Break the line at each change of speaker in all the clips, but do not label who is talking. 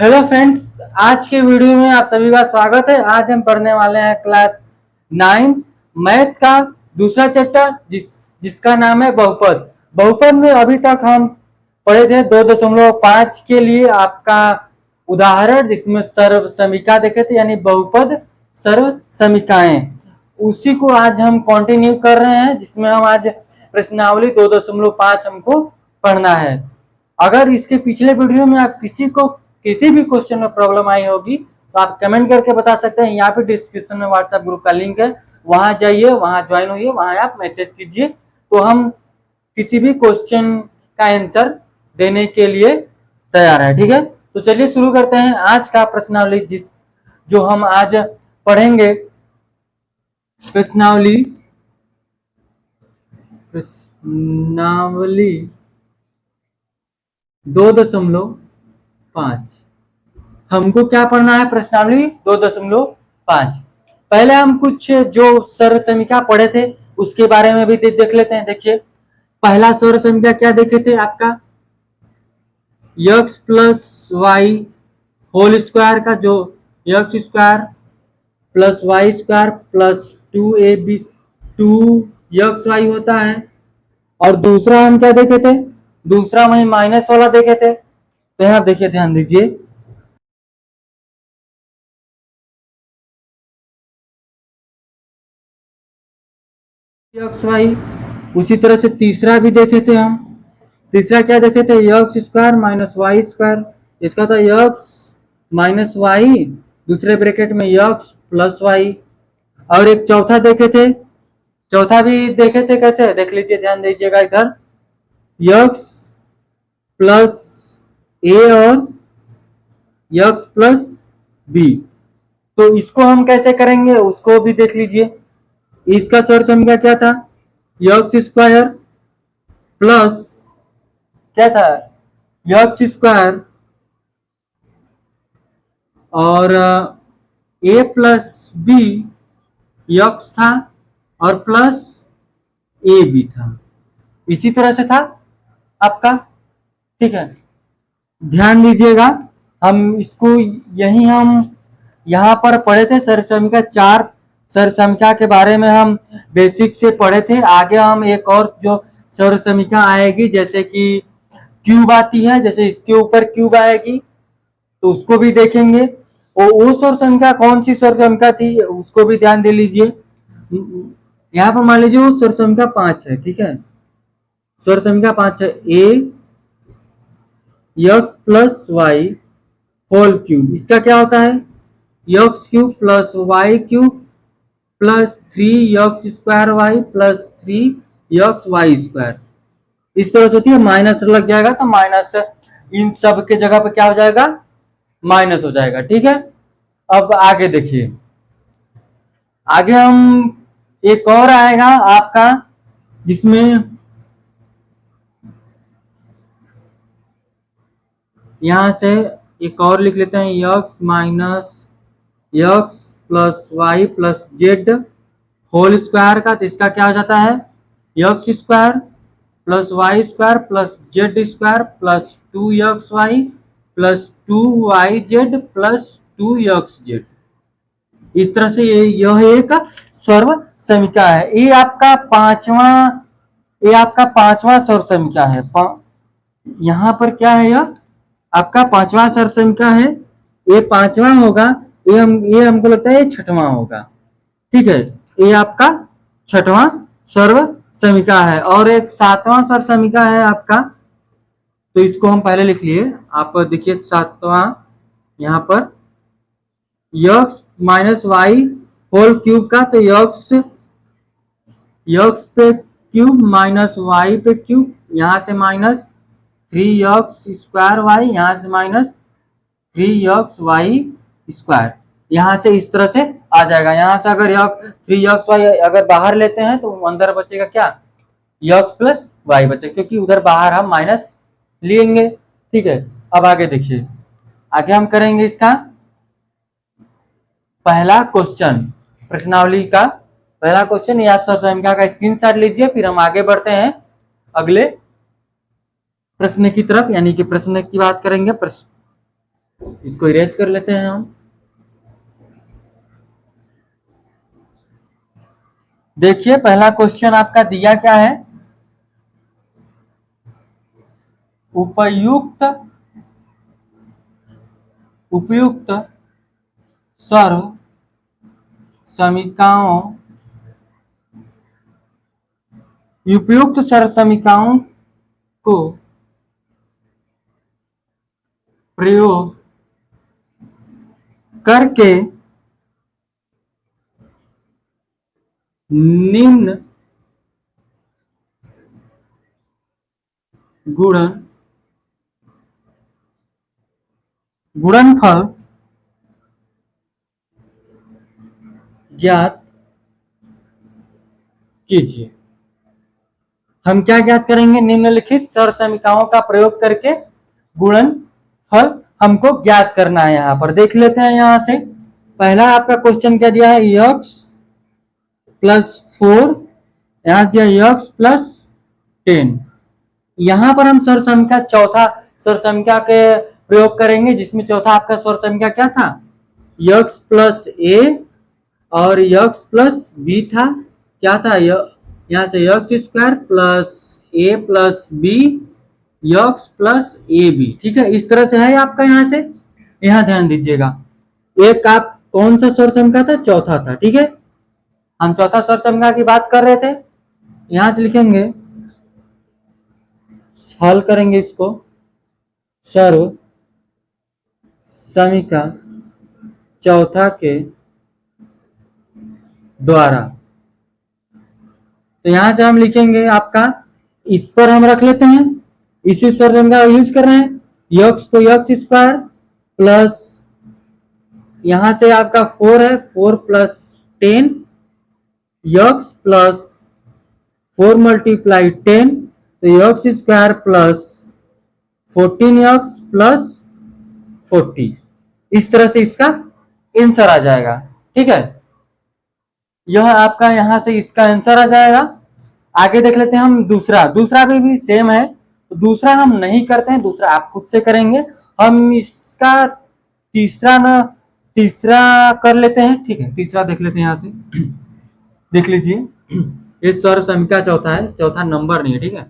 Hello friends, आज के video में आप सभी का स्वागत है। आज हम पढ़ने वाले हैं क्लास 9 मैथ का दूसरा चैप्टर जिसका नाम है बहुपद। बहुपद में अभी तक हम पढ़े थे 2.5 के लिए आपका उदाहरण, जिसमें सर्व समीका देखे थे, यानी बहुपद सर्व समीकाएं। उसी को आज हम कंटिन्यू कर रहे हैं, जिसमें हम आज प्रश्नावली 2.5 हमको पढ़ना है। अगर इसके पिछले वीडियो में आप किसी भी क्वेश्चन में प्रॉब्लम आई होगी तो आप कमेंट करके बता सकते हैं। यहाँ पे डिस्क्रिप्शन में व्हाट्सएप ग्रुप का लिंक है, वहां जाइए, वहां ज्वाइन होइए, वहां आप मैसेज कीजिए, तो हम किसी भी क्वेश्चन का आंसर देने के लिए तैयार है। ठीक है, तो चलिए शुरू करते हैं आज का प्रश्नावली। जो हम आज पढ़ेंगे प्रश्नावली 2.5। हमको क्या पढ़ना है? प्रश्नावली 2.5। पहले हम कुछ जो सर्व समीका पढ़े थे उसके बारे में भी देख लेते हैं। देखिए, पहला सर्व समीका क्या देखे थे आपका? x plus y whole square का, जो x square plus y square plus 2x y होता है। और दूसरा हम क्या देखे थे? दूसरा वही माइनस वाला देखे थे। तो यहाँ देखिए, ध्यान दीजिए, xy। उसी तरह से तीसरा भी देखे थे हम। तीसरा क्या देखे थे? x square minus y square. इसका था x माइनस वाई, दूसरे ब्रैकेट में x प्लस वाई। और एक चौथा देखे थे। चौथा भी देखे थे, कैसे? देख लीजिए, ध्यान दीजिएगा इधर, x प्लस ए और x प्लस बी। तो इसको हम कैसे करेंगे उसको भी देख लीजिए। इसका सर्व समीकरण क्या था? x स्क्वायर प्लस क्या था? x स्क्वायर और a प्लस बी, x था और प्लस a भी था। इसी तरह से था आपका। ठीक है, ध्यान दीजिएगा, हम इसको हम यहाँ पर पढ़े थे। सर्व समीका 4 सर्व समीका के बारे में हम बेसिक से पढ़े थे। आगे हम एक और जो सर्व समीका आएगी, जैसे कि क्यूब आती है, जैसे इसके ऊपर क्यूब आएगी, तो उसको भी देखेंगे। और वो सर्व समीका कौन सी सर्व समीका थी उसको भी ध्यान दे लीजिए। यहाँ पर मान लीजिए वो सर्व समीका 5 है। ठीक है, सर्व समीका 5 है, a x plus y whole cube. इसका क्या होता है? X cube plus y cube plus 3x square y plus 3x square. इस तरह से होती है। माइनस लग जाएगा तो माइनस इन सब के जगह पे क्या हो जाएगा? माइनस हो जाएगा। ठीक है, अब आगे देखिए, आगे हम एक और आएगा आपका, जिसमें यहां से एक और लिख लेते हैं, x minus x plus y plus z whole square का। तो इसका क्या हो जाता है? x square plus y square plus z square plus 2xy plus 2yz plus 2xz। इस तरह से यह एक सर्व समीका है। ये आपका पांचवा सर्व समीका है। यहाँ पर क्या है? यह आपका पांचवा सर्व समीका है। ये पांचवा होगा, ये हमको लगता है ये छठवां होगा। ठीक है, ये आपका छठवां सर्व समीका है। और एक सातवां सर्व समीका है आपका, तो इसको हम पहले लिख लिए। आप देखिए सातवां, यहाँ पर x minus y whole cube का, तो x पे क्यूब माइनस वाई पे क्यूब, यहाँ से माइनस 3x स्क्वायर वाई, यहाँ से माइनस 3xy स्क्वायर। यहाँ से इस तरह से आ जाएगा। यहाँ से अगर 3xy अगर बाहर लेते हैं तो अंदर बचेगा क्या? x प्लस वाई बचेगा, क्योंकि उधर बाहर हम माइनस लेंगे। ठीक है, अब आगे देखिए, आगे हम करेंगे इसका पहला क्वेश्चन, प्रश्नावली का पहला क्वेश्चन। या सर्व समीका का स्क्रीनशॉट लीजिए, फिर हम आगे बढ़ते हैं अगले प्रश्न की तरफ, यानी कि प्रश्न की बात करेंगे। इसको इरेज कर लेते हैं हम। देखिए पहला क्वेश्चन आपका दिया क्या है, उपयुक्त उपयुक्त सर्व समीकरणों उपयुक्त सर्व समीकरणों को प्रयोग करके निम्न गुणनफल ज्ञात कीजिए। हम क्या ज्ञात करेंगे, निम्नलिखित सर्व समीकरणों का प्रयोग करके गुणनफल हमको ज्ञात करना है। यहाँ पर देख लेते हैं, यहाँ से पहला आपका क्वेश्चन क्या दिया है, x +4, यहाँ दिया x +10। यहाँ पर हम सर्व समीकरण चौथा सर्व समीकरण के प्रयोग करेंगे, जिसमें चौथा आपका सर्व समीकरण क्या था, x + a और x + b था। क्या था, यहाँ से x² + a + b x + ab। ठीक है, इस तरह से है आपका। यहाँ से यहाँ ध्यान दीजिएगा, एक आप कौन सा सर्व समीकरण था, चौथा था। ठीक है, हम चौथा सर्व समीकरण की बात कर रहे थे। यहां से लिखेंगे, हल करेंगे इसको, सर्व समीकरण चौथा के द्वारा। तो यहां से हम लिखेंगे आपका, इस पर हम रख लेते हैं, इसी सर्व समीकरण यूज कर रहे हैं, x तो x² प्लस यहां से आपका 4 है, 4 + 10 x + 4 × 10 तो x² + 14x + 40। इस तरह से इसका आंसर आ जाएगा। ठीक है, यह आपका यहां से इसका आंसर आ जाएगा। आगे देख लेते हैं हम दूसरा भी सेम है। तो दूसरा हम नहीं करते हैं, दूसरा आप खुद से करेंगे। हम इसका तीसरा कर लेते हैं। ठीक है, तीसरा देख लेते हैं, यहां से देख लीजिए, ये सर्व समीकरण चौथा है, चौथा नंबर नहीं है। ठीक है,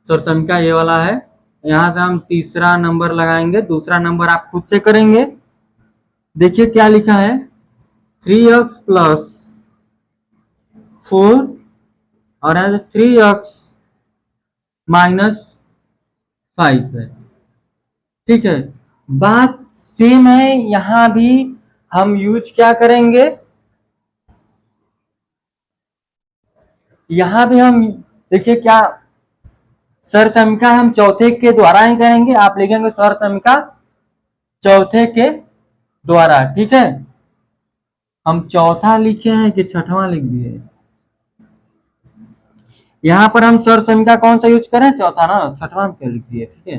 सर्व समीकरण ये वाला है। यहां से हम तीसरा नंबर लगाएंगे, दूसरा नंबर आप खुद से करेंगे। देखिए क्या लिखा है, 3x + 4 और 3x - 5 है। ठीक है, बात सेम है। यहां भी हम यूज क्या करेंगे, यहां भी हम देखिए क्या, सर्व समीकरण हम चौथे के द्वारा ही करेंगे। आप लिखेंगे सर्व समीकरण चौथे के द्वारा। ठीक है, हम चौथा लिखे हैं कि छठवां लिख दिए, यहां पर हम सर्व समीकरण कौन सा यूज करें, चौथा ना, छठवां क्यों लिख दिए। ठीक है,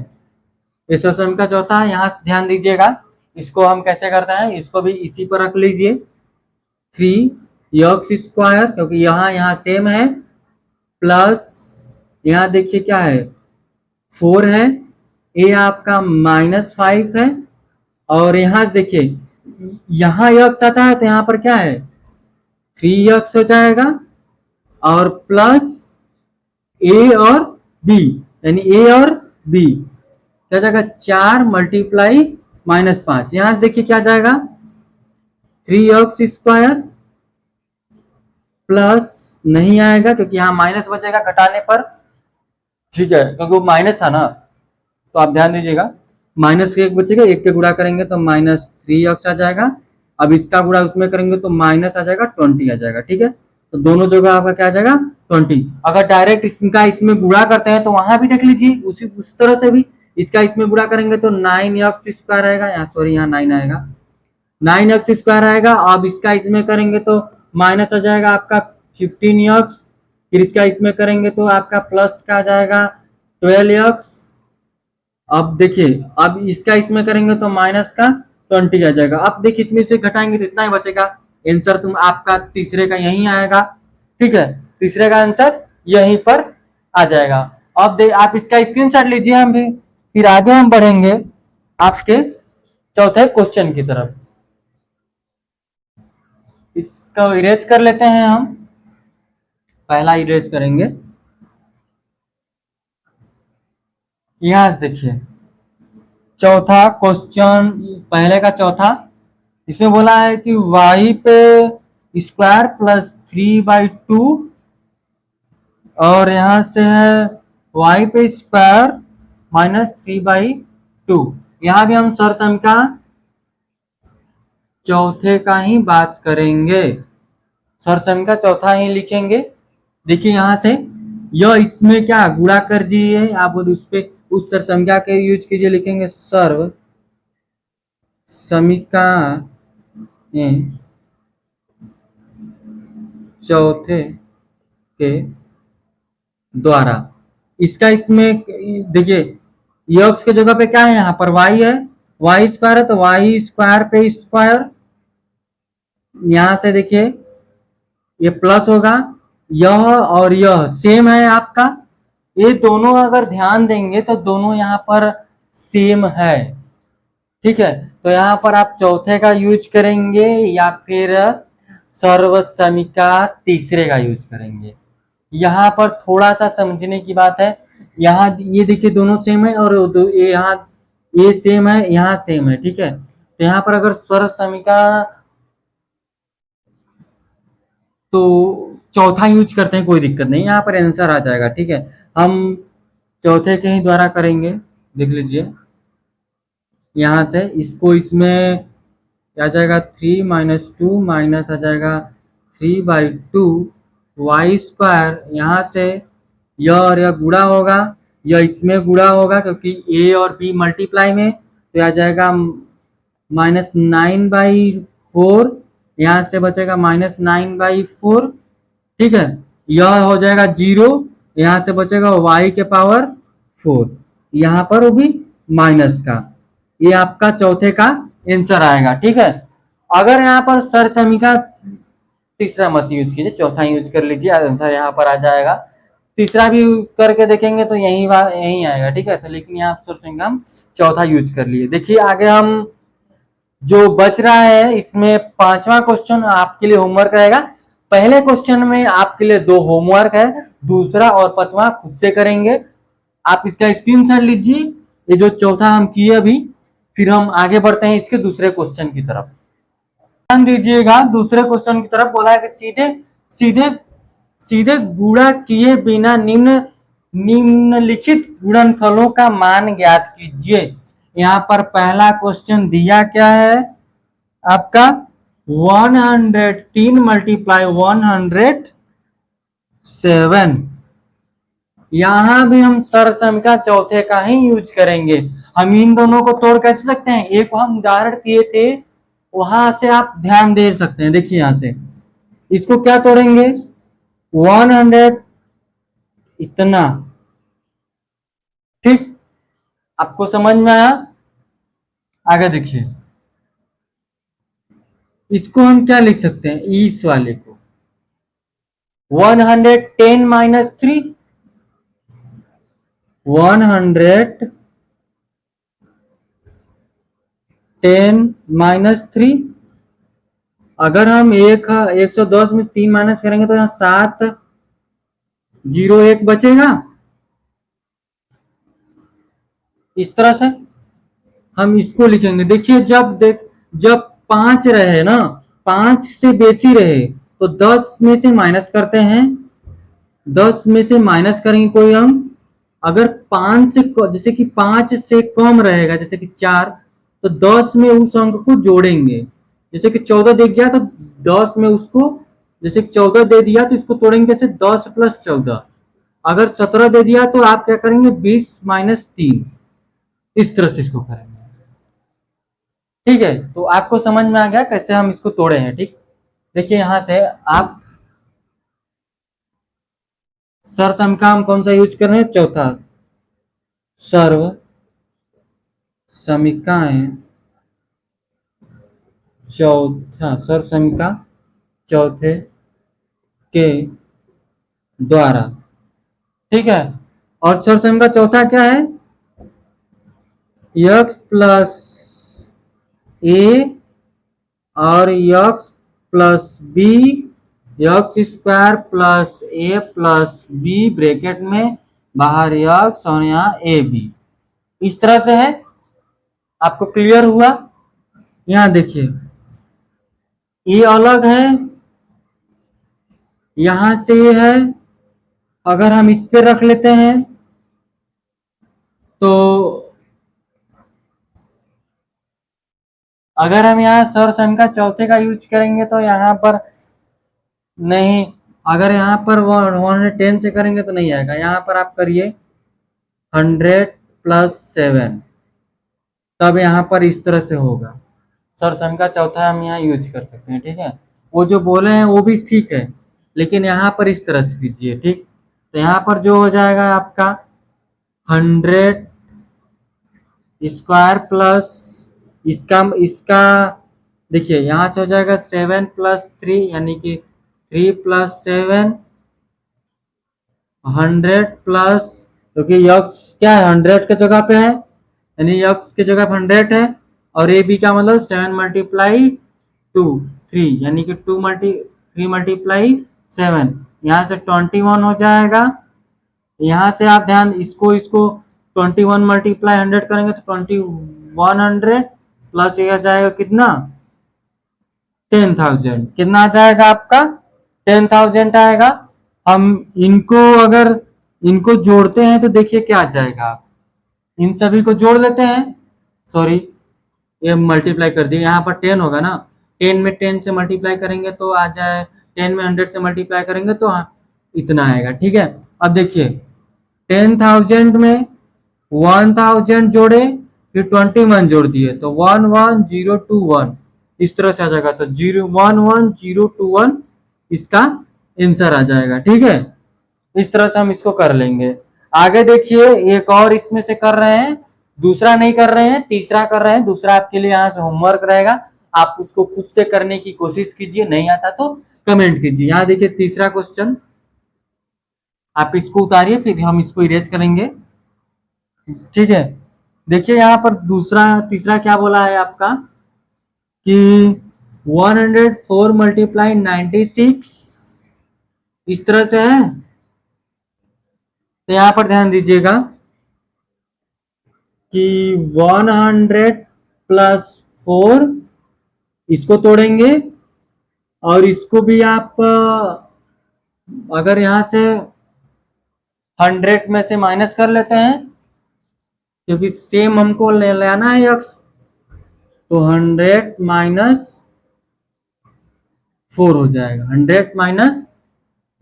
ये सर्व समीकरण चौथा है। यहां से ध्यान दीजिएगा, इसको हम कैसे करते हैं, इसको भी इसी पर रख लीजिए, 3x², क्योंकि यहाँ सेम है, प्लस यहाँ देखिए क्या है, 4 है, ए आपका -5 है, और यहां देखिए यहाँ x आता है तो यहाँ पर क्या है, 3x हो जाएगा, और प्लस ए और बी, यानी ए और बी क्या जाएगा, 4 × -5। यहां से देखिए क्या जाएगा, 3x² प्लस नहीं आएगा क्योंकि यहाँ माइनस बचेगा घटाने पर। ठीक है, क्योंकि वो माइनस था ना, तो आप ध्यान दीजिएगा, माइनस के एक बचेगा, एक के गुणा करेंगे तो -3x आ जाएगा। अब इसका गुणा उसमें करेंगे तो माइनस आ जाएगा, 20 आ जाएगा। ठीक है, तो दोनों जगह आपका क्या आ जाएगा, 20। अगर डायरेक्ट इसका इसमें गुणा करते हैं तो वहां भी देख लीजिए, उस तरह से भी इसका इसमें गुणा करेंगे तो 9x² आएगा, यहाँ सॉरी यहाँ 9 आएगा, 9x² आएगा। अब इसका इसमें करेंगे तो माइनस आ जाएगा आपका 15x, फिर इसका इसमें करेंगे तो आपका प्लस का आ जाएगा 12x। अब देखिए, अब इसका इसमें करेंगे तो माइनस का 20 आ जाएगा। अब देखिए इसमें से घटाएंगे तो इतना ही बचेगा। आंसर तुम आपका तीसरे का यही आएगा। ठीक है, तीसरे का आंसर यहीं पर आ जाएगा। अब आप इसका स्क्रीनशॉट लीजिए, हम भी फिर आगे हम बढ़ेंगे। आपके चौथे क्वेश्चन की तरफ। इसका इरेज कर लेते हैं हम। पहला इरेज करेंगे, यहां से देखिए चौथा क्वेश्चन, पहले का चौथा, इसमें बोला है कि y पे स्क्वायर प्लस 3/2 और यहां से है y पे स्क्वायर -3/2। यहां भी हम सरसम का चौथे का ही बात करेंगे, सरसम का चौथा ही लिखेंगे। देखिए यहां से यह इसमें क्या गुणा कर दिए, आप उस पे उस सरसंख्या के यूज कीजिए, लिखेंगे सर्व समीका चौथे के द्वारा। इसका इसमें देखिए यक्स के जगह पे क्या है, यहाँ पर y है, y स्क्वायर है तो y स्क्वायर पे स्क्वायर, यहां से देखिए ये प्लस होगा, यह और यह सेम है आपका, ये दोनों अगर ध्यान देंगे तो दोनों यहाँ पर सेम है। ठीक है, तो यहाँ पर आप चौथे का यूज करेंगे या फिर सर्व समीका तीसरे का यूज करेंगे। यहाँ पर थोड़ा सा समझने की बात है, यहाँ ये देखिए दोनों सेम है और ये यहाँ ये सेम है, यहाँ सेम है। ठीक है, तो यहाँ पर अगर सर्व समीका तो चौथा यूज करते हैं, कोई दिक्कत नहीं, यहाँ पर आंसर आ जाएगा। ठीक है, हम चौथे के ही द्वारा करेंगे, देख लीजिए यहाँ से इसको इसमें आ जाएगा 3 - 2 माइनस आ जाएगा 3/2 वाई स्क्वायर, यहाँ से यह और यह गुणा होगा, यह इसमें गुणा होगा क्योंकि ए और बी मल्टीप्लाई में, तो आ जाएगा -9/4, यहाँ से बचेगा -9/4। ठीक है, यह हो जाएगा 0, यहाँ से बचेगा y के पावर 4, यहाँ पर वो भी माइनस का। ये आपका चौथे का आंसर आएगा। ठीक है, अगर यहाँ पर सर समीका तीसरा मत यूज कीजिए, चौथा यूज कर लीजिए, आंसर यहाँ पर आ जाएगा। तीसरा भी करके देखेंगे तो यही आएगा। ठीक है, तो लेकिन यहाँ सर समीका हम चौथा यूज कर लिए। देखिए आगे हम जो बच रहा है इसमें पांचवा क्वेश्चन आपके लिए होमवर्क रहेगा। पहले क्वेश्चन में आपके लिए 2 होमवर्क है, दूसरा और पांचवा खुद से करेंगे। आप इसका स्क्रीनशॉट लीजिए, ये जो चौथा हम किए अभी, फिर हम आगे बढ़ते हैं इसके दूसरे क्वेश्चन की तरफ। ध्यान दीजिएगा, दूसरे क्वेश्चन की तरफ बोला है कि सीधे सीधे सीधे गुणा किए बिना निम्नलिखित गुणनफलों का मान ज्ञात कीजिए। यहाँ पर पहला क्वेश्चन दिया क्या है आपका 103 × 107। यहां भी हम सरसम का चौथे का ही यूज करेंगे। हम इन दोनों को तोड़ कैसे सकते हैं, एक हम उदाहरण किए थे वहां से आप ध्यान दे सकते हैं। देखिए यहां से इसको क्या तोड़ेंगे, 100 इतना। ठीक, आपको समझ में आया? आगे देखिए इसको हम क्या लिख सकते हैं, इस वाले को 110 - 3, 110 - 3। अगर हम 110 में 3 माइनस करेंगे तो यहाँ 701 बचेगा। इस तरह से हम इसको लिखेंगे। देखिए जब 5 रहे ना, 5 से बेसी रहे तो 10 में से माइनस करते हैं, 10 में से माइनस करेंगे कोई अंक। अगर 5 से जैसे कि 5 से कम रहेगा जैसे कि 4, तो 10 में उस अंक को जोड़ेंगे। जैसे कि 14 दे गया तो 10 में उसको, जैसे कि 14 दे दिया तो इसको तोड़ेंगे कैसे, 10 + 14। अगर 17 दे दिया तो आप क्या करेंगे, 20 - 3, इस तरह से इसको करेंगे। ठीक है, तो आपको समझ में आ गया कैसे हम इसको तोड़े हैं। ठीक, देखिए यहां से आप सरसम का हम कौन सा यूज कर रहे हैं, चौथा, सर्व समीकाएं चौथा, सर्व समीका चौथे के द्वारा। ठीक है, और सर्व समीका चौथा क्या है, यक्स प्लस ए और x plus b, x square plus a plus b bracket में बाहर यक्स और यहाँ ए बी, इस तरह से है। आपको क्लियर हुआ? यहाँ देखिए ये अलग है, यहां से ये है। अगर हम इस पे रख लेते हैं तो अगर हम यहाँ सरसम चौथे का यूज करेंगे तो यहाँ पर नहीं, अगर यहाँ पर 110 से करेंगे तो नहीं आएगा। यहाँ पर आप करिए 100+7, तब यहाँ पर इस तरह से होगा। सरसम का चौथा हम यहाँ यूज कर सकते हैं, ठीक है। वो जो बोले हैं वो भी ठीक है, लेकिन यहाँ पर इस तरह से कीजिए, ठीक। तो यहाँ पर जो हो जाएगा आपका 100 स्क्वायर प्लस इसका इसका देखिए यहाँ से हो जाएगा 7+3 यानी कि 3+7, 100 प्लस, क्योंकि यक्स क्या है 100 के जगह पे है, यानी यक्स के जगह पे 100 है, और ए बी का मतलब 7×2 3, यानी कि 3×7, यहाँ से 21 हो जाएगा। यहाँ से आप ध्यान इसको इसको 21 मल्टीप्लाई 100 करेंगे तो 2100 प्लस ये आ जाएगा कितना 10,000, कितना आ जाएगा आपका 10,000 आएगा। हम इनको अगर इनको जोड़ते हैं तो देखिए क्या आ जाएगा। इन सभी को जोड़ लेते हैं, सॉरी ये मल्टीप्लाई कर दिए, यहाँ पर 10 होगा ना, 10 में 10 से मल्टीप्लाई करेंगे तो आ जाए, 10 में 100 से मल्टीप्लाई करेंगे तो इतना आएगा, ठीक है। अब देखिए 10,000 में 1000 जोड़े फिर 21 जोड़ दिए तो 11021, इस तरह से आ जाएगा। तो 011021 इसका आंसर आ जाएगा, ठीक है। इस तरह से हम इसको कर लेंगे। आगे देखिए एक और इसमें से कर रहे हैं, दूसरा नहीं कर रहे हैं, तीसरा कर रहे हैं। दूसरा आपके लिए यहाँ से होमवर्क रहेगा, आप उसको खुद से करने की कोशिश कीजिए, नहीं आता तो कमेंट कीजिए। यहाँ देखिए तीसरा क्वेश्चन, आप इसको उतारिए फिर हम इसको इरेज करेंगे, ठीक है। देखिए यहाँ पर दूसरा तीसरा क्या बोला है आपका कि 104 मल्टीप्लाई 96, इस तरह से है। तो यहाँ पर ध्यान दीजिएगा कि 100+4 इसको तोड़ेंगे, और इसको भी आप अगर यहाँ से 100 में से माइनस कर लेते हैं, क्योंकि सेम हमको लेना है यक्स, तो 100 माइनस 4 हो जाएगा, 100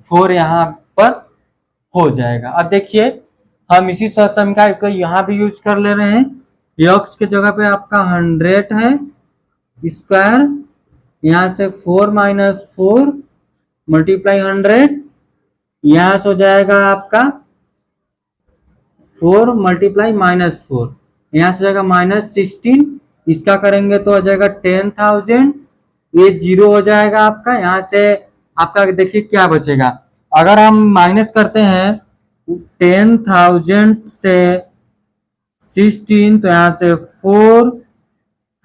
- 4 यहाँ पर हो जाएगा। अब देखिए हम इसी समीकरण को यहाँ भी यूज कर ले रहे हैं। यक्स के जगह पे आपका 100 है स्क्वायर, यहाँ से 4 - 4 मल्टीप्लाई 100, यहाँ से हो जाएगा आपका 4 मल्टीप्लाई -4, यहाँ से हो जाएगा -16, इसका करेंगे तो हो जाएगा 10,000, ये 0 हो जाएगा आपका। यहाँ से आपका देखिए क्या बचेगा, अगर हम माइनस करते हैं 10,000 से 16 तो यहाँ से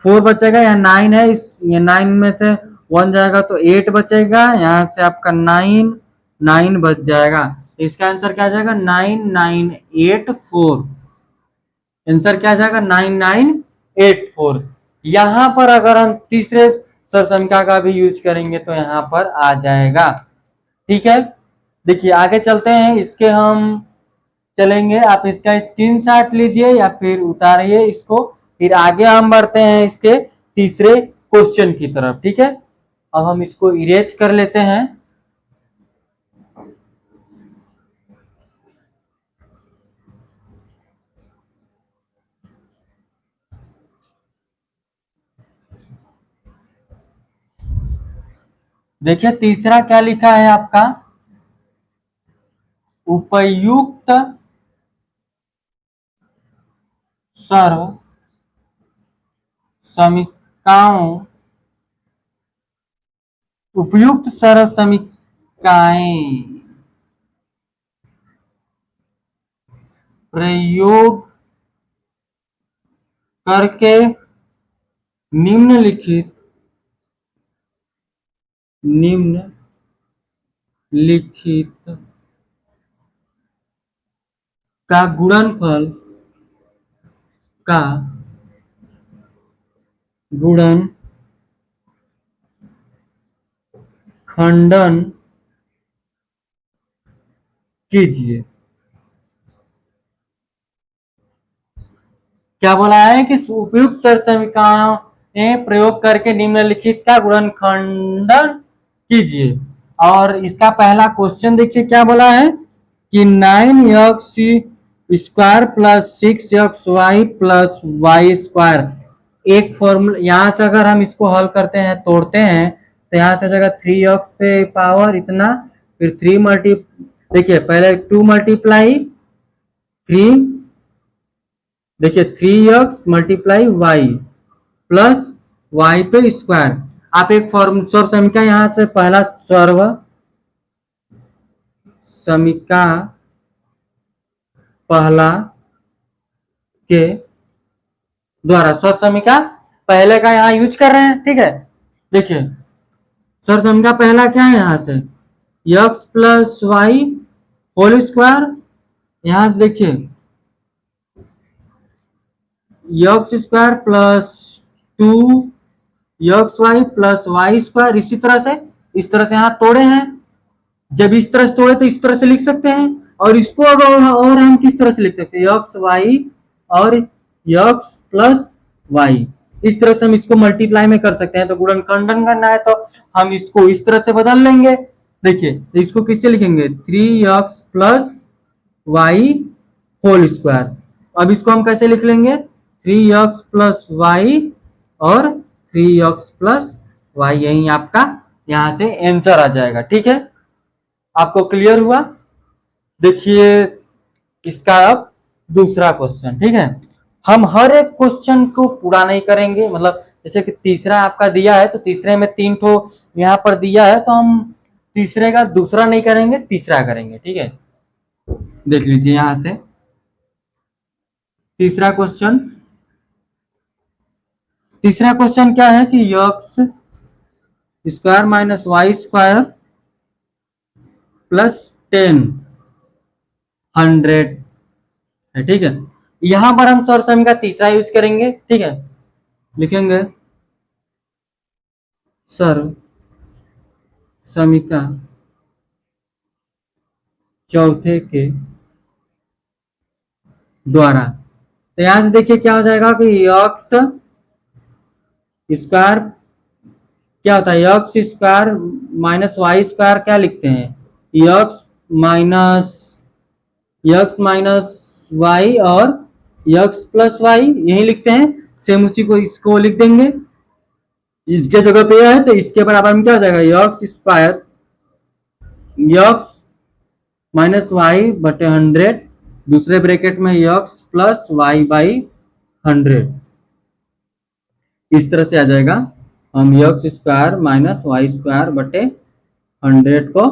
4 बचेगा, यहाँ 9 है, ये 9 में से 1 जाएगा तो 8 बचेगा, यहाँ से आपका 9 बच जाएगा। इसका आंसर क्या आ जाएगा 9984, आंसर क्या आ जाएगा 9984। यहाँ पर अगर हम तीसरे सरसंख्या का भी यूज करेंगे तो यहाँ पर आ जाएगा, ठीक है। देखिए आगे चलते हैं, इसके हम चलेंगे, आप इसका स्क्रीनशॉट लीजिए या फिर उतारिए इसको, फिर आगे हम बढ़ते हैं इसके तीसरे क्वेश्चन की तरफ, ठीक है। अब हम इसको इरेज कर लेते हैं। देखिए तीसरा क्या लिखा है आपका, उपयुक्त सर्व समीकरणों, उपयुक्त सर्व समीकरणें प्रयोग करके निम्नलिखित का गुणनफल का खंडन कीजिए। क्या बोला है कि उपयुक्त सर समीकरणों में प्रयोग करके निम्नलिखित का गुणनखंडन कीजिए। और इसका पहला क्वेश्चन देखिए क्या बोला है कि 9x square plus 6xy plus y square. एक फॉर्मूला यहां से अगर हम इसको हल करते हैं, तोड़ते हैं, तो यहां से जगह 3x पे पावर इतना, फिर 3 मल्टी, देखिए पहले 2 मल्टीप्लाई 3, देखिए 3x multiply y plus y पे स्क्वायर। आप एक फॉर्म सर्व समीकरण यहां से पहला सर्व समीकरण पहला के द्वारा सर्व समीकरण पहले का यहां यूज कर रहे हैं, ठीक है। देखिए सर्व समीकरण पहला क्या है, यहां से x plus y whole square, यहां से देखिए x square plus 2xy plus y square. इसी तरह से इस तरह से यहाँ तोड़े हैं, जब इस तरह से तोड़े तो इस तरह से लिख सकते हैं, और इसको अगर और हम किस तरह से लिख सकते हैं, एक्स वाई और एक्स प्लस वाई। इस तरह से हम इसको मल्टीप्लाई में कर सकते हैं। तो गुणनखंडन करना है तो हम इसको इस तरह से बदल लेंगे। देखिए इसको किससे लिखेंगे, 3x plus y whole square. अब इसको हम कैसे लिख लेंगे, 3x प्लस वाई और 3x प्लस वाई, यही आपका यहां से आंसर आ जाएगा। ठीक है, आपको क्लियर हुआ। देखिए इसका अब दूसरा क्वेश्चन, ठीक है। हम हर एक क्वेश्चन को पूरा नहीं करेंगे, मतलब जैसे कि तीसरा आपका दिया है तो तीसरे में 3 ठो यहाँ पर दिया है, तो हम तीसरे का दूसरा नहीं करेंगे, तीसरा करेंगे। ठीक है, देख लीजिए यहां से तीसरा क्वेश्चन। तीसरा क्वेश्चन क्या है कि x square minus y square plus 10 100 है। ठीक है, यहां पर हम सर्व समीकरण का तीसरा यूज करेंगे। ठीक है, लिखेंगे सर्व समीकरण चौथे के द्वारा। तो यहां से देखिए क्या हो जाएगा कि एक्स स्क्वायर क्या होता है, x square minus y square क्या लिखते हैं, एक्स माइनस वाई और एक्स प्लस वाई, यही लिखते हैं। सेम उसी को इसको लिख देंगे, इसके जगह पे है तो इसके बराबर में क्या हो जाएगा, x square x minus y बटे 100, दूसरे ब्रैकेट में एक्स प्लस वाई बाई 100, इस तरह से आ जाएगा। हम x square minus y square बटे 100 को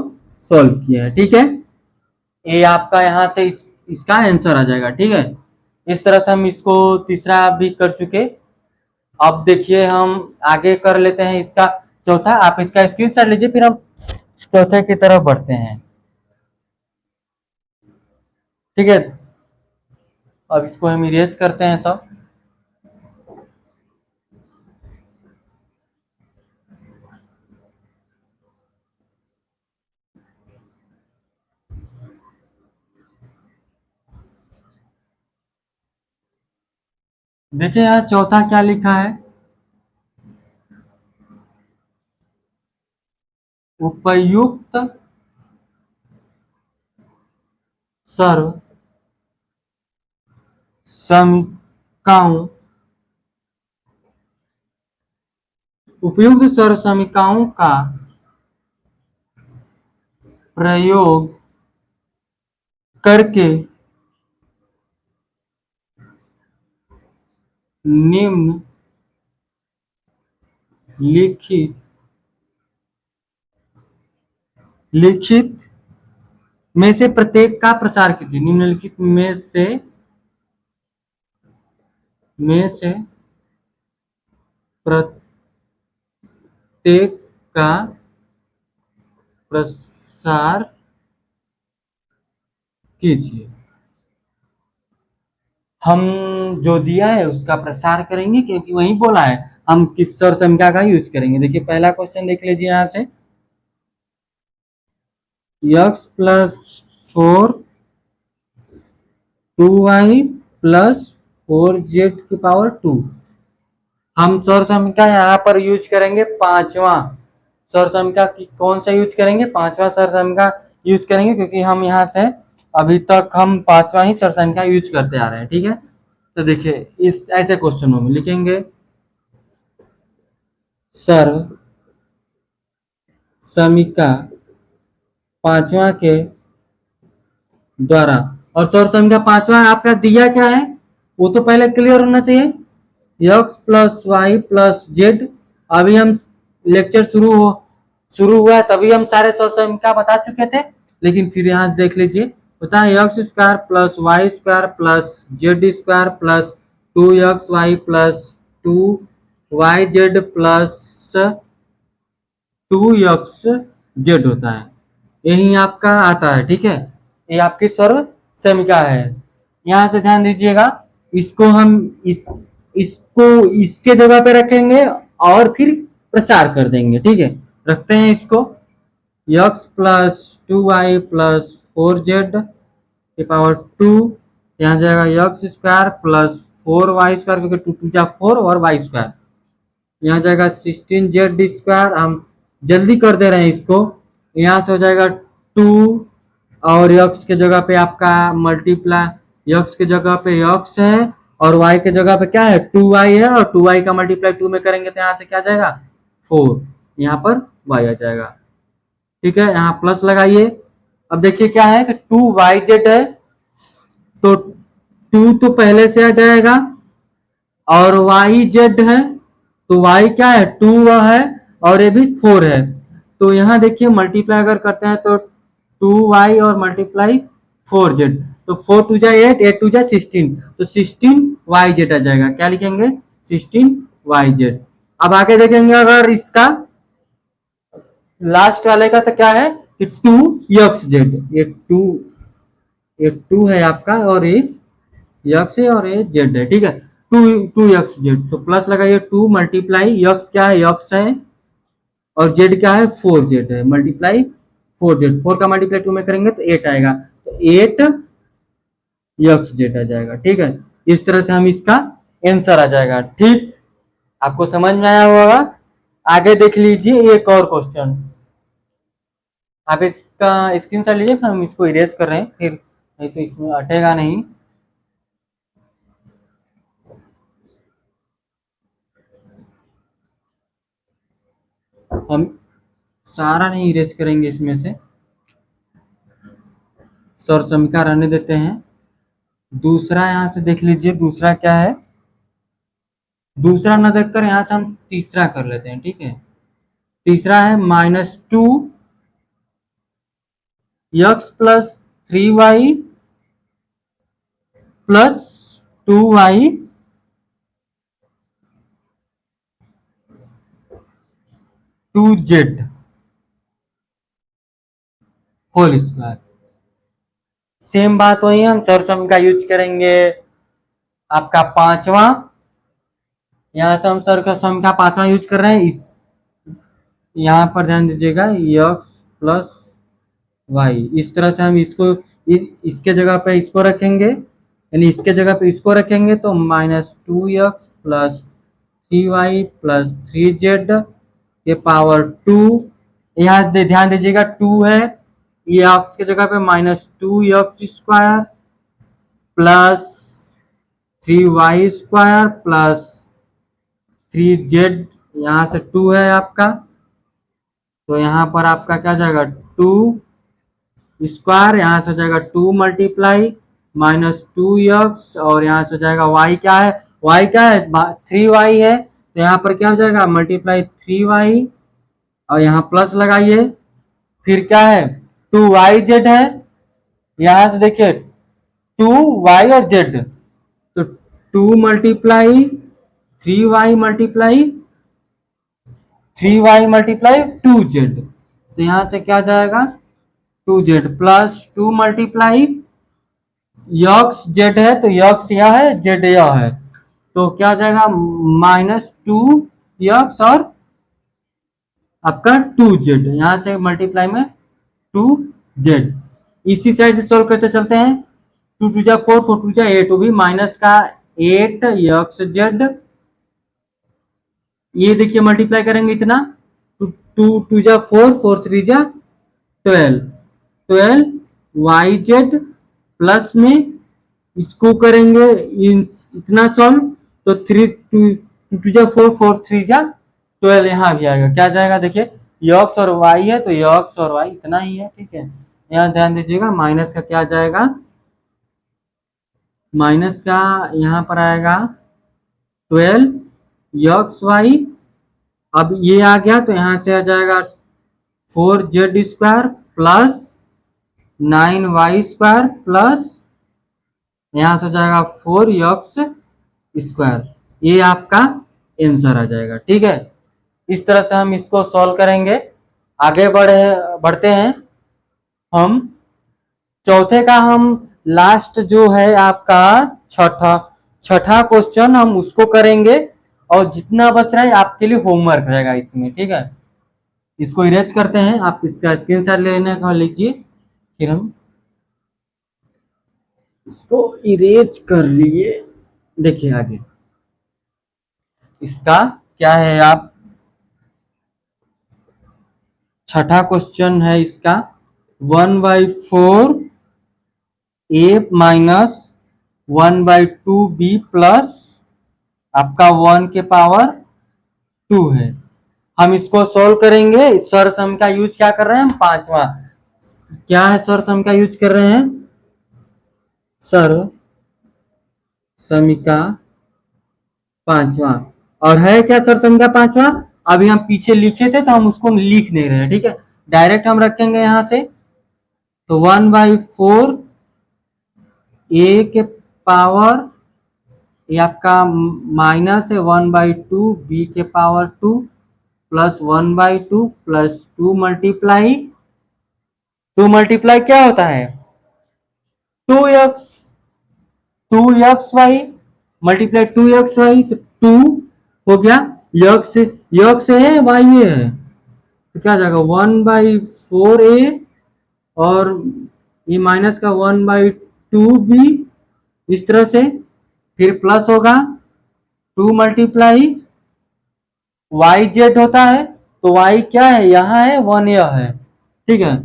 सॉल्व किया है। ठीक है, ये आपका यहां से इसका आंसर आ जाएगा। ठीक है, इस तरह से हम इसको तीसरा भी कर चुके। अब देखिए हम आगे कर लेते हैं इसका चौथा। आप इसका स्क्रीनशॉट लीजिए, फिर हम चौथे की तरफ बढ़ते हैं। ठीक है, अब इसको हम इरेज करते हैं। तो देखिए यहाँ चौथा क्या लिखा है, उपयुक्त सर्व समीकरणों उपयुक्त सर्व समीकरणों का प्रयोग करके निम्न लिखित लिखित में से प्रत्येक का प्रसार कीजिए। निम्नलिखित में से में से प्रत्येक का प्रसार कीजिए। हम जो दिया है उसका प्रसार करेंगे, क्योंकि वही बोला है हम किस सर संख्या का यूज करेंगे। देखिए पहला क्वेश्चन देख लीजिए यहां से, x plus 4 2y plus 4z की पावर 2। हम सौर संख्या यहाँ पर यूज करेंगे पांचवा सौर संख्या की। कौन सा यूज करेंगे? पांचवा सौर संख्या यूज करेंगे, क्योंकि हम यहाँ से अभी तक हम पांचवा ही सौर संख्या यूज करते आ रहे हैं। ठीक है, तो देखिए इस ऐसे क्वेश्चनों में लिखेंगे सर्व समीका पांचवा के द्वारा। और सौर संख्या पांचवा आपका दिया क्या है वो तो पहले क्लियर होना चाहिए, x plus y plus z. अभी हम लेक्चर शुरू हुआ है तभी हम सारे सौर संख्या बता चुके थे, लेकिन फिर यहाँ से देख लीजिए होता है x square plus y square plus z square plus 2xy plus 2yz plus 2xz होता है। यही आपका आता है। ठीक है, ये आपकी सर्व समीका है। यहाँ से ध्यान दीजिएगा, इसको हम इसको इसके जगह पे रखेंगे और फिर प्रसार कर देंगे। ठीक है, रखते हैं इसको x plus 2y plus 4z की पावर 2। यहाँ जाएगा x square plus 4y square, क्योंकि 2 2 जा 4 और y स्क्वायर। यहाँ जाएगा 16z स्क्वायर। हम जल्दी कर दे रहे हैं इसको। यहाँ से हो जाएगा 2 और x के जगह पे आपका मल्टीप्लाई, x के जगह पे x है और y के जगह पे क्या है 2y है, और 2y का मल्टीप्लाई 2 में करेंगे तो यहाँ से क्या जाएगा 4, यहाँ पर y आ जाएगा। ठीक है, यहाँ प्लस लगाइए। अब देखिए क्या है कि 2yz है तो 2 तो पहले से आ जाएगा, और yz है तो y क्या है 2 है और ये भी 4 है। तो यहाँ देखिए मल्टीप्लाई अगर करते हैं तो 2y और मल्टीप्लाई 4z, तो 4 2 जा 8, 8 2 जा 16, तो 16yz आ जाएगा। क्या लिखेंगे 16yz। अब आगे देखेंगे अगर इसका लास्ट वाले का तो क्या है कि 2xz, ये 2 है आपका और ये x है और ये z है। ठीक है, 2xz तो प्लस लगाइए 2 मल्टीप्लाई x क्या है x है और z क्या है 4z है, मल्टीप्लाई 4z, 4 का मल्टीप्लाई 2 में करेंगे तो 8 आएगा, तो 8xz आ जाएगा। ठीक है, इस तरह से हम इसका आंसर आ जाएगा। ठीक, आपको समझ में आया होगा। आगे देख लीजिए एक और क्वेश्चन। आप इसका स्क्रीनशॉट लीजिए, फिर हम इसको इरेज कर रहे हैं, फिर नहीं तो इसमें अटेगा नहीं। हम सारा नहीं इरेज करेंगे, इसमें से सौर समीका रहने देते हैं। दूसरा यहाँ से देख लीजिए, दूसरा क्या है, दूसरा ना देखकर यहाँ से हम तीसरा कर लेते हैं। ठीक है, तीसरा है -2 x plus 3y plus 2y 2z whole square. Same बात वही हम सौर समीका यूज करेंगे आपका पांचवा। यहाँ से हम सौर समीका पांचवा यूज कर रहे हैं। इस यहाँ पर ध्यान दीजिएगा x प्लस वाई, इस तरह से हम इसको इसके जगह पे इसको रखेंगे, यानी इसके जगह पे इसको रखेंगे तो -2x plus 3y plus 3z के पावर 2। यहाँ से ध्यान दीजिएगा 2 है, ये x के जगह पे -2x square plus 3y square plus 3z, यहाँ से 2 है आपका, तो यहाँ पर आपका क्या जाएगा 2 स्क्वायर, यहाँ से हो जाएगा 2 मल्टीप्लाई -2x, और यहाँ से हो जाएगा y क्या है, y क्या है 3y है, तो यहाँ पर क्या हो जाएगा मल्टीप्लाई 3y, और यहाँ प्लस लगाइए। फिर क्या है 2yz है, यहाँ से देखिए 2y और z, तो 2 multiply 3y multiply 3y multiply 2z, तो यहां से क्या जाएगा 2z plus 2 multiply x Z है तो यक्स यह है जेड यह है, तो क्या जाएगा -2 यक्स और आपका 2z, यहां से मल्टीप्लाई में 2z। इसी साइड से सोल्व करते चलते हैं, 2 2 जा 4 4 2 जा 8, वो भी माइनस का 8 यक्स जेड, ये देखिए मल्टीप्लाई करेंगे इतना 2 2 जा 4 4 3 जा 12 वाई जेड, प्लस में इसको करेंगे इतना सॉल्व तो 3 2 2 जा 4 4 3 जा 12, यहाँ भी आएगा, क्या जाएगा देखिए यक्स और वाई है तो यक्स और वाई इतना ही है, ठीक है। यहाँ ध्यान दीजिएगा माइनस का क्या जाएगा, माइनस का यहाँ पर आएगा 12 यक्स वाई, अब ये आ गया तो यहाँ से आ जाएगा 4z square plus 9y square plus यहाँ से जाएगा 4x स्क्वायर, ये आपका आंसर आ जाएगा, ठीक है। इस तरह से हम इसको सॉल्व करेंगे। आगे बढ़ते हैं हम चौथे का, हम लास्ट जो है आपका छठा क्वेश्चन हम उसको करेंगे, और जितना बच रहा है आपके लिए होमवर्क रहेगा इसमें, ठीक है। इसको इरेज करते हैं, आप इसका स्क्रीनशॉट लेने का लीजिए, फिर हम इसको इरेज कर लिए। देखिए आगे इसका क्या है, आप छठा क्वेश्चन है इसका 1/4 a माइनस 1/2 b प्लस आपका 1 के पावर 2 है। हम इसको सॉल्व करेंगे, सर सम का यूज क्या कर रहे हैं हम, पांचवा क्या है सर सम का यूज कर रहे हैं, सर समीका पांचवा, और है क्या सर सम का पांचवा, अभी हम पीछे लिखे थे तो हम उसको लिख नहीं रहे, ठीक है, डायरेक्ट हम रखेंगे यहां से, तो 1/4 ए के पावर ये आपका माइनस है 1/2 बी के पावर 2 प्लस 1/2 प्लस 2 मल्टीप्लाई क्या होता है 2x 2xy मल्टीप्लाई 2xy, तो 2 हो गया, यक्स है वाई है, तो क्या जाएगा 1/4a और ये माइनस का 1/2b, इस तरह से फिर प्लस होगा 2 मल्टीप्लाई वाई जेड होता है, तो वाई क्या है यहाँ है 1 यह है, ठीक है,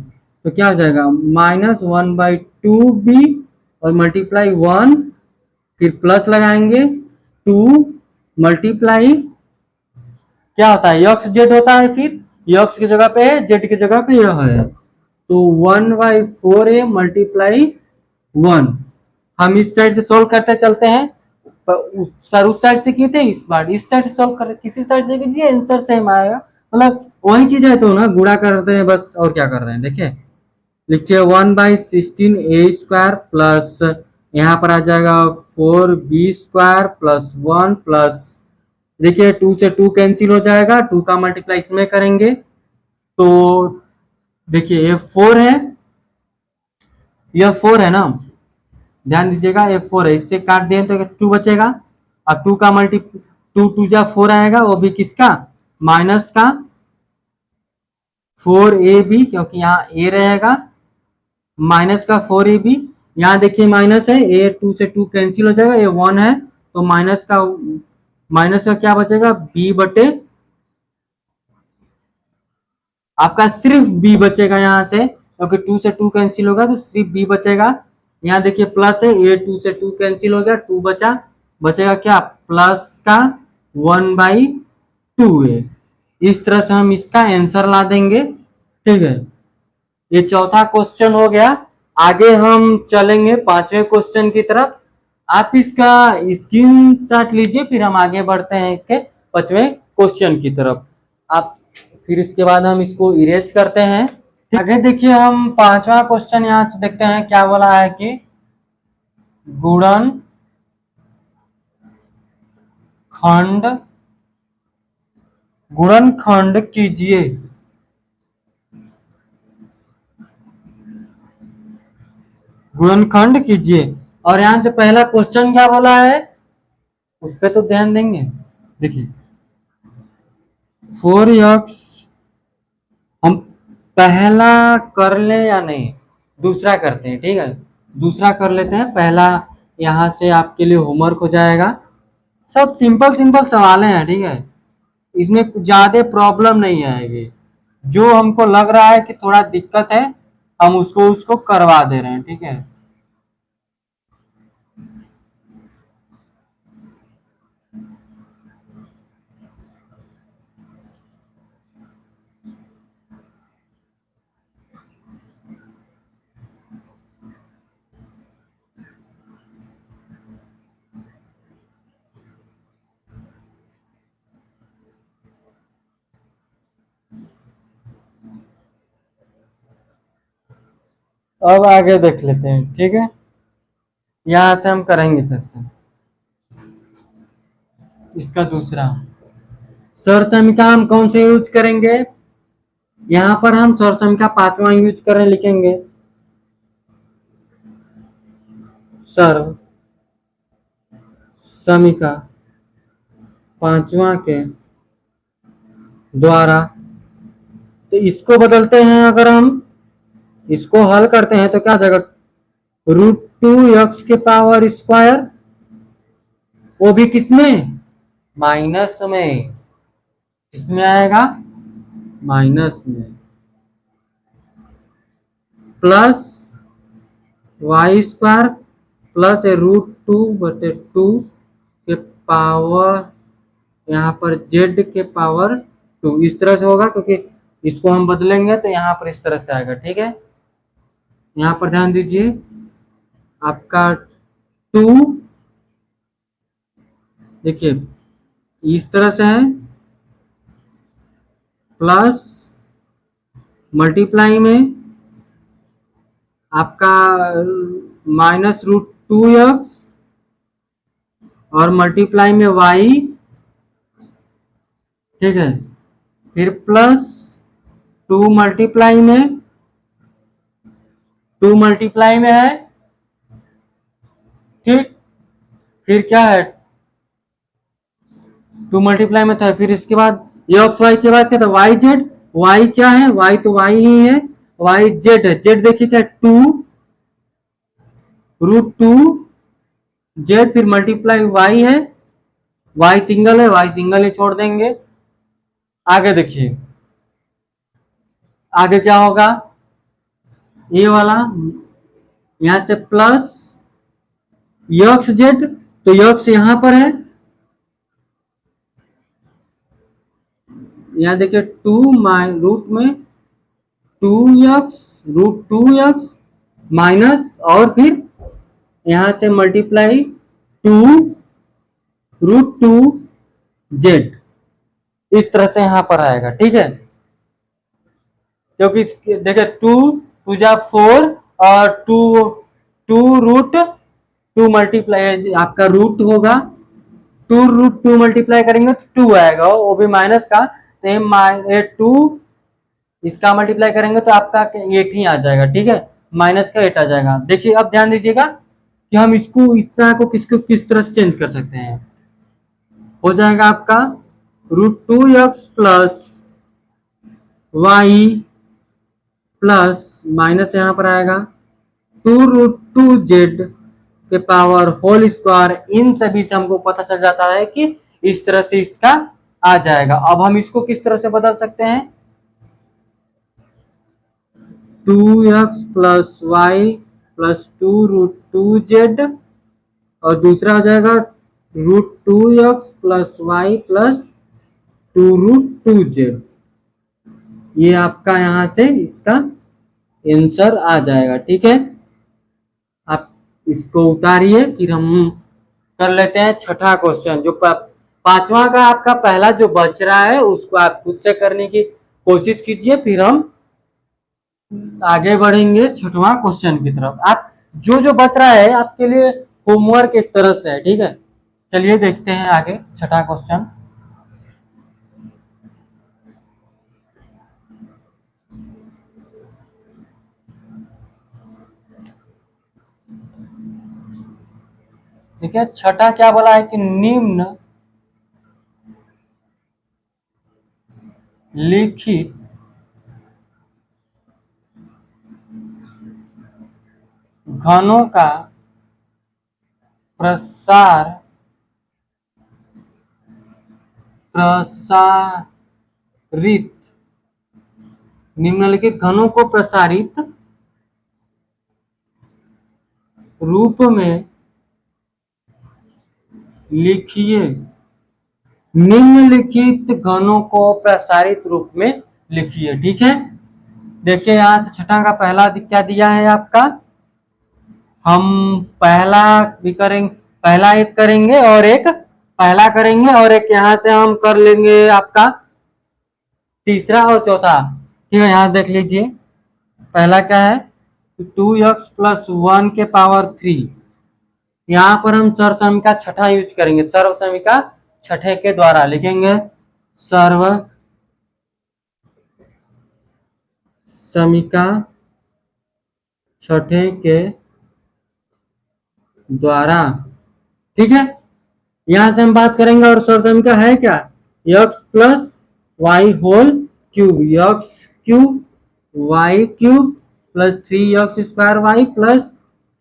तो क्या हो जाएगा -1/2b और मल्टीप्लाई 1, फिर प्लस लगाएंगे 2 मल्टीप्लाई क्या होता है यक्स जेड होता है, फिर यक्स की जगह पे है जेड की जगह पे यह है, तो 1/4a मल्टीप्लाई 1। हम इस साइड से सोल्व करते चलते हैं, सर उस साइड से किए थे, इस बार इस साइड से सोल्व कर, किसी साइड से कीजिए आंसर सेम आएगा, मतलब वही चीज है, तो ना गुणा करते हैं बस, और क्या कर रहे हैं देखिए, लिखिए 1/16a² प्लस यहाँ पर आ जाएगा 4b² प्लस 1 प्लस, देखिए 2 से 2 कैंसिल हो जाएगा, 2 का मल्टीप्लाई इसमें करेंगे तो देखिए ये 4 है, यह 4 है ना, ध्यान दीजिएगा ये 4 है, इससे काट दें तो 2 बचेगा, अब 2 का मल्टी 2 2 जा 4 आएगा, वो भी किसका माइनस का 4ab, क्योंकि यहाँ a रहेगा, माइनस का 4ab, यहाँ देखिए माइनस है, a 2 से 2 कैंसिल हो जाएगा, ये 1 है, तो माइनस का क्या बचेगा b बटे, आपका सिर्फ b बचेगा यहाँ से, क्योंकि 2 से 2 कैंसिल होगा तो सिर्फ b बचेगा, यहाँ देखिए प्लस है, ये 2 से 2 कैंसिल हो गया, 2 बचेगा क्या प्लस का 1/2a, इस तरह से हम इसका आंसर ला देंगे, ठीक है। ये चौथा क्वेश्चन हो गया। आगे हम चलेंगे पांचवें क्वेश्चन की तरफ, आप इसका स्क्रीनशॉट लीजिए, फिर हम आगे बढ़ते हैं इसके पांचवें क्वेश्चन की तरफ, आप फिर इसके बाद हम इसको इरेज करते हैं। आगे देखिए हम पांचवा क्वेश्चन यहाँ से देखते हैं, क्या बोला है कि गुणन खंड गुणनखंड कीजिए। गुणनखंड कीजिए। और यहां से पहला क्वेश्चन क्या बोला है उस पर तो ध्यान देंगे। देखिए 4x हम पहला कर ले या नहीं, दूसरा करते हैं, ठीक है। दूसरा कर लेते हैं, पहला यहाँ से आपके लिए होमवर्क हो जाएगा। सब सिंपल सिंपल सवाल हैं, ठीक है, इसमें ज्यादा प्रॉब्लम नहीं आएगी। जो हमको लग रहा है कि थोड़ा दिक्कत है हम उसको उसको करवा दे रहे हैं, ठीक है। अब आगे देख लेते हैं, ठीक है। यहां से हम करेंगे फिर से इसका दूसरा सर समीका हम कौन से यूज करेंगे। यहाँ पर हम सर समीका पांचवा यूज करें, लिखेंगे सर समीका पांचवा के द्वारा। तो इसको बदलते हैं, अगर हम इसको हल करते हैं तो क्या हो जाएगा, √2x के पावर स्क्वायर, वो भी किसमें, माइनस में। किसमें आएगा, माइनस में, प्लस वाई स्क्वायर प्लस √2/2 के पावर यहाँ पर z के पावर 2, इस तरह से होगा, क्योंकि इसको हम बदलेंगे तो यहाँ पर इस तरह से आएगा, ठीक है। यहाँ पर ध्यान दीजिए, आपका 2 देखिए इस तरह से है, प्लस मल्टीप्लाई में आपका -√2x और मल्टीप्लाई में y, ठीक है। फिर प्लस 2 मल्टीप्लाई में है, ठीक। फिर क्या है, 2 मल्टीप्लाई में था, फिर इसके बाद एक्स वाई के बाद क्या था, वाई जेड। वाई क्या है, वाई तो वाई ही है, वाई जेड है। जेड देखिए क्या, 2√2 जेड, फिर मल्टीप्लाई वाई है, वाई सिंगल है, वाई सिंगल ही छोड़ देंगे। आगे देखिए आगे क्या होगा, ये वाला यहां से प्लस एक्स जेड, तो एक्स यहां पर है, यहाँ देखिए 2 रूट में 2x√2x माइनस, और फिर यहां से मल्टीप्लाई 2√2z, इस तरह से यहां पर आएगा, ठीक है। क्योंकि देखिए 2 2 4 और 2 मल्टीप्लाई आपका रूट होगा, 2√2 मल्टीप्लाई करेंगे तो 2 आएगा, वो भी माइनस का, तो ये 2 इसका मल्टीप्लाई करेंगे तो आपका 8 ही आ जाएगा, ठीक है, माइनस का 8 आ जाएगा। देखिए अब ध्यान दीजिएगा कि हम इसको इतना को किसको किस तरह से चेंज कर सकते हैं। हो जाएगा आपका √2x plus y plus minus यहाँ पर आएगा 2√2z के पावर होल स्क्वायर। इन सभी से हमको पता चल जाता है कि इस तरह से इसका आ जाएगा। अब हम इसको किस तरह से बदल सकते हैं, 2x plus y plus 2√2z, और दूसरा हो जाएगा √2x plus y plus 2√2z। ये आपका यहां से इसका आंसर आ जाएगा, ठीक है। आप इसको उतारिए, फिर हम कर लेते हैं छठा क्वेश्चन। जो पांचवा का आपका पहला जो बच रहा है उसको आप खुद से करने की कोशिश कीजिए, फिर हम आगे बढ़ेंगे छठवां क्वेश्चन की तरफ। आप जो जो बच रहा है आपके लिए होमवर्क एक तरह से है, ठीक है। चलिए देखते हैं आगे छठा क्वेश्चन। ठीक है, छठा क्या बोला है कि निम्न लिखित घनों का प्रसार प्रसारित निम्नलिखित घनों को प्रसारित रूप में लिखिए। निम्नलिखित घनों को प्रसारित रूप में लिखिए। ठीक है, देखिए यहां से छठा का पहला क्या दिया है आपका, हम पहला भी करेंगे, पहला एक करेंगे और एक पहला करेंगे और एक यहां से हम कर लेंगे आपका तीसरा और चौथा। ठीक है, यहां देख लीजिए पहला क्या है, 2x प्लस 1 के पावर 3। यहां पर हम सर्वसमीका छठा यूज करेंगे, सर्वसमीका छठे के द्वारा लिखेंगे सर्व समीका छठे के द्वारा। ठीक है, यहां से हम बात करेंगे और सर्वसमीका है क्या, x plus y whole cube, x cube y cube plus 3x square y plus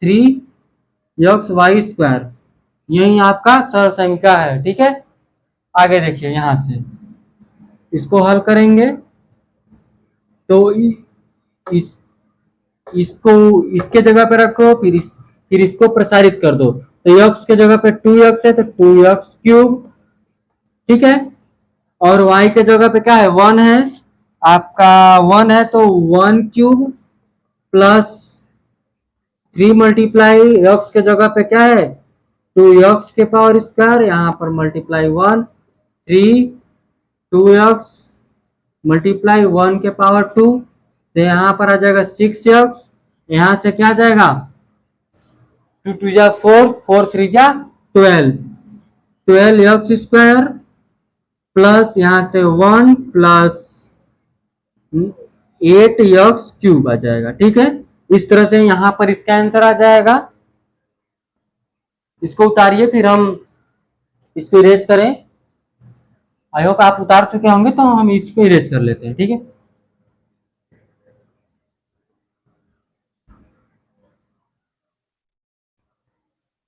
3x y square, यही आपका सर्वसमीका है। ठीक है, आगे देखिए यहां से इसको हल करेंगे तो इस इसको इसके जगह पे रखो, फिर इसको प्रसारित कर दो, तो x के जगह पे 2x है तो 2x क्यूब। ठीक है, और y के जगह पे क्या है 1 है, आपका 1 है तो 1 क्यूब प्लस 3 मल्टीप्लाई x के जगह पे क्या है 2x के पावर स्क्वायर, यहाँ पर मल्टीप्लाई 1 3 2x मल्टीप्लाई 1 के पावर 2, तो यहाँ पर आ जाएगा 6x, यहाँ से क्या जाएगा 2 2 जा 4 4 3 जा 12 12x स्क्वायर प्लस यहाँ से 1 प्लस 8x क्यूब आ जाएगा। ठीक है, इस तरह से यहाँ पर इसका आंसर आ जाएगा। इसको उतारिए, फिर हम इसको इरेज करें। आई होप आप उतार चुके होंगे, तो हम इसको इरेज कर लेते हैं। ठीक है,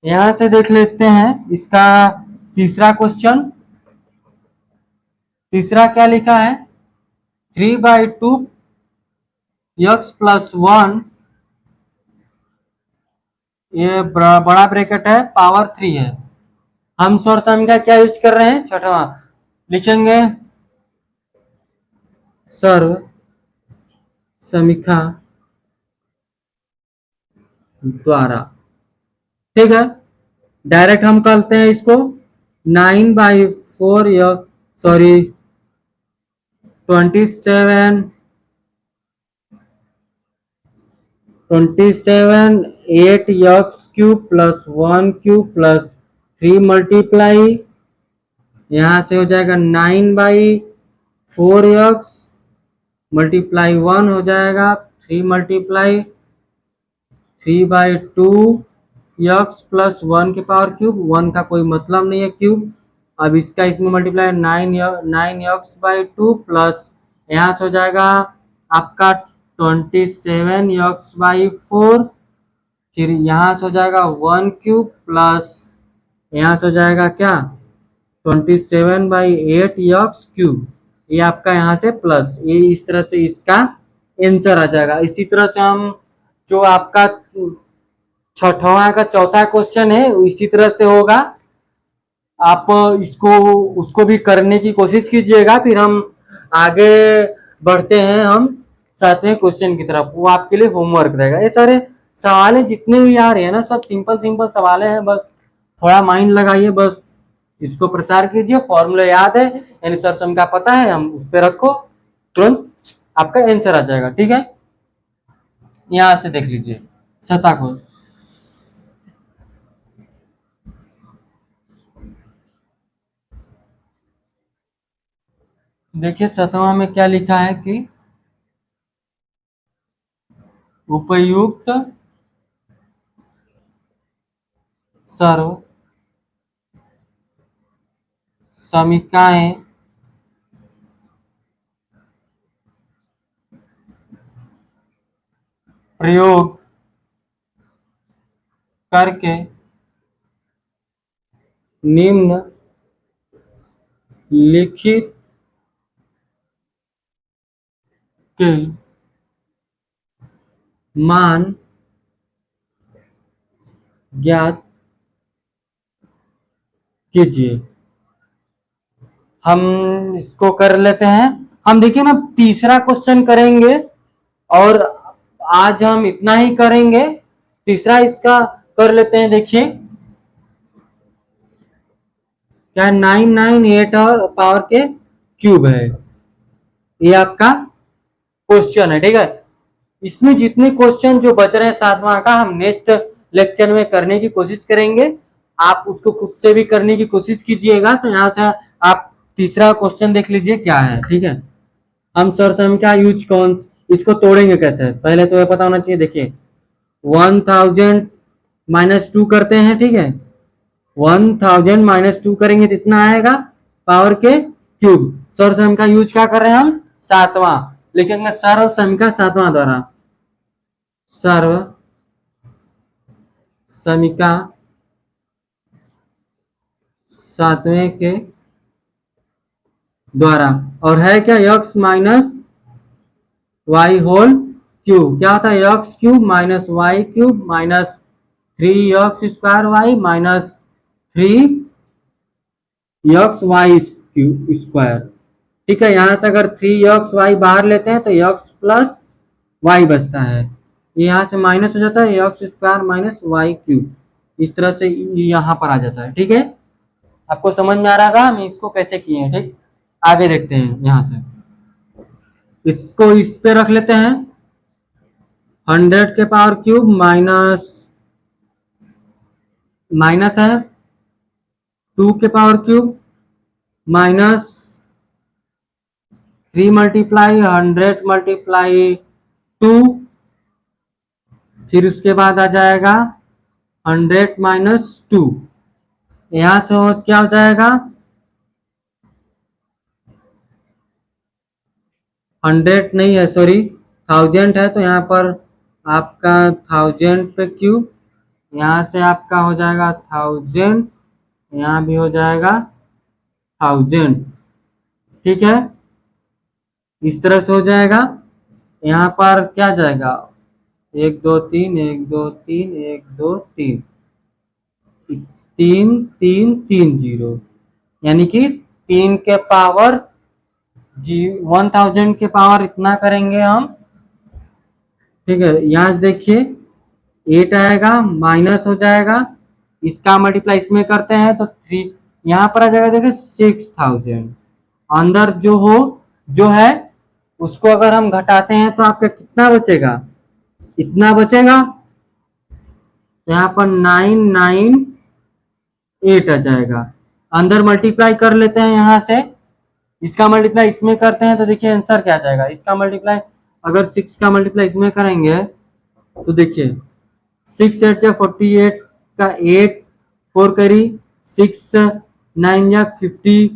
यहां से देख लेते हैं इसका तीसरा क्वेश्चन। तीसरा क्या लिखा है, 3/2 x प्लस 1, ये बड़ा ब्रैकेट है, पावर 3 है। हम सर्वसमीका क्या यूज कर रहे हैं, छठवां लिखेंगे सर्व समीका द्वारा। ठीक है, डायरेक्ट हम करते हैं इसको 9/4 या sorry 8x cube plus 1 cube plus 3 multiply, यहाँ से हो जाएगा 9/4x मल्टीप्लाई 1 हो जाएगा 3 मल्टीप्लाई 3/2 x प्लस 1 के पावर क्यूब, 1 का कोई मतलब नहीं है क्यूब। अब इसका इसमें मल्टीप्लाई 9x/2 प्लस यहाँ से हो जाएगा आपका 27x/4, फिर यहाँ से हो जाएगा 1 क्यूब प्लस यहाँ से हो जाएगा क्या 27/8x क्यूब, ये आपका यहाँ से प्लस, ये इस तरह से इसका आंसर आ जाएगा। इसी तरह से हम जो आपका छठवां का चौथा क्वेश्चन है इसी तरह से होगा, आप इसको उसको भी करने की कोशिश कीजिएगा। फिर हम आगे बढ़ते हैं हम सातवें क्वेश्चन की तरफ, वो आपके लिए होमवर्क रहेगा। ये सारे सवाल जितने भी आ रहे हैं ना, सब सिंपल सिंपल सवाल हैं, बस थोड़ा माइंड लगाइए, बस इसको प्रसार कीजिए। फॉर्मूला याद है यानी सर्वसमीका पता है, हम उस पर रखो, तुरंत आपका आंसर आ जाएगा। ठीक है, यहां से देख लीजिए सता को, देखिए 7वां में क्या लिखा है कि उपयुक्त सर्व समीकरण प्रयोग करके निम्न लिखित के मान ज्ञात कीजिए। हम इसको कर लेते हैं। हम देखिए ना तीसरा क्वेश्चन करेंगे और आज हम इतना ही करेंगे। तीसरा इसका कर लेते हैं। देखिए क्या 998 और पावर के क्यूब है, ये आपका क्वेश्चन है। ठीक है, इसमें जितने क्वेश्चन जो बच रहे हैं 7वां का हम नेक्स्ट लेक्चर में करने की कोशिश करेंगे। आप उसको खुद से भी करने की कोशिश कीजिएगा। तो यहाँ से आप तीसरा क्वेश्चन देख लीजिए क्या है। ठीक है, हम सर से हम क्या यूज कौन इसको तोड़ेंगे कैसे, पहले तो ये पता होना चाहिए। देखिए 1000 माइनस 2 करते हैं। ठीक है, 1000 माइनस 2 करेंगे तो इतना आएगा पावर के क्यूब। सर सम का यूज क्या कर रहे हैं हम, 7वां लिखेंगे। सर्व समीका 7वां द्वारा, सर्व समीका 7वें के द्वारा, और है क्या x minus y whole cube. क्या होता है x cube minus y cube minus 3x² y minus 3x y²। ठीक है, यहां से अगर 3xy बाहर लेते हैं तो x प्लस वाई बचता है। यहाँ से माइनस हो जाता है x² माइनस वाई क्यूब। इस तरह से यहाँ पर आ जाता है। ठीक है, आपको समझ में आ रहा होगा हम इसको कैसे किए हैं। ठीक, आगे देखते हैं। यहाँ से इसको इस पे रख लेते हैं। 100 के पावर क्यूब माइनस माइनस है 2 के power cube minus 3 multiply 100 multiply 2, फिर उसके बाद आ जाएगा 100 माइनस 2। यहां से क्या हो जाएगा 100 नहीं है, सॉरी 1000 है। तो यहाँ पर आपका 1000 पे क्यूब, यहाँ से आपका हो जाएगा 1000, यहाँ भी हो जाएगा 1000। ठीक है, इस तरह से हो जाएगा। यहाँ पर क्या जाएगा 1 2 3 1 2 3 1 2 3 3 3 3 0, यानी कि 3 के पावर 1000 के पावर इतना करेंगे हम। ठीक है, यहाँ देखिए 8 आएगा माइनस हो जाएगा, इसका मल्टीप्लाई इसमें करते हैं तो 3 यहाँ पर आ जाएगा। देखिए 6000 अंदर जो है उसको अगर हम घटाते हैं तो आपका कितना बचेगा, इतना बचेगा। यहाँ पर 998 आ जाएगा। अंदर मल्टीप्लाई कर लेते हैं यहाँ से, इसका मल्टीप्लाई इसमें करते हैं तो देखिए आंसर क्या आ जाएगा। इसका मल्टीप्लाई अगर 6 का मल्टीप्लाई इसमें करेंगे तो देखिए 6 8 जा 48 का 8 4 करी 6 9 जा 50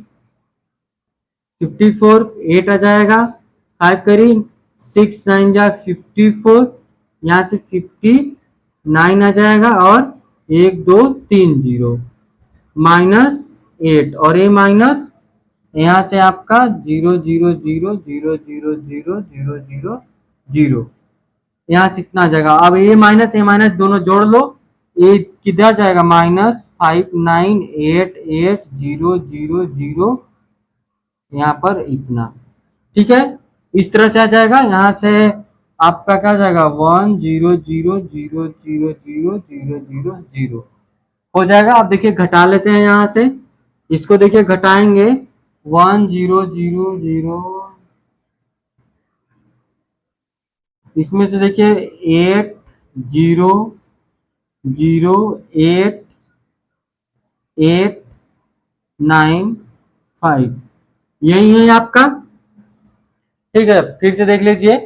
54 8 आ जाएगा। 5 करी 6 9 जा 54, यहाँ से 59 आ जाएगा और 1 2 3 0 माइनस 8 और ये माइनस यहाँ से आपका 0 0 0 0 0 0 0 0 0, यहाँ से इतना आ जाएगा। अब ये माइनस दोनों जोड़ लो, ये किधर जाएगा -5988 0 0 0 यहाँ पर इतना। ठीक है, इस तरह से आ जाएगा। यहाँ से आपका क्या जाएगा 1 0 0 0 0 0 0 0 0 हो जाएगा। अब देखिए घटा लेते हैं यहाँ से, इसको देखिए घटाएंगे 1 0 0 0, इसमें से देखिए 8 0 0 8 8 9 5, यही है आपका ठीक है, फिर से देख लीजिए,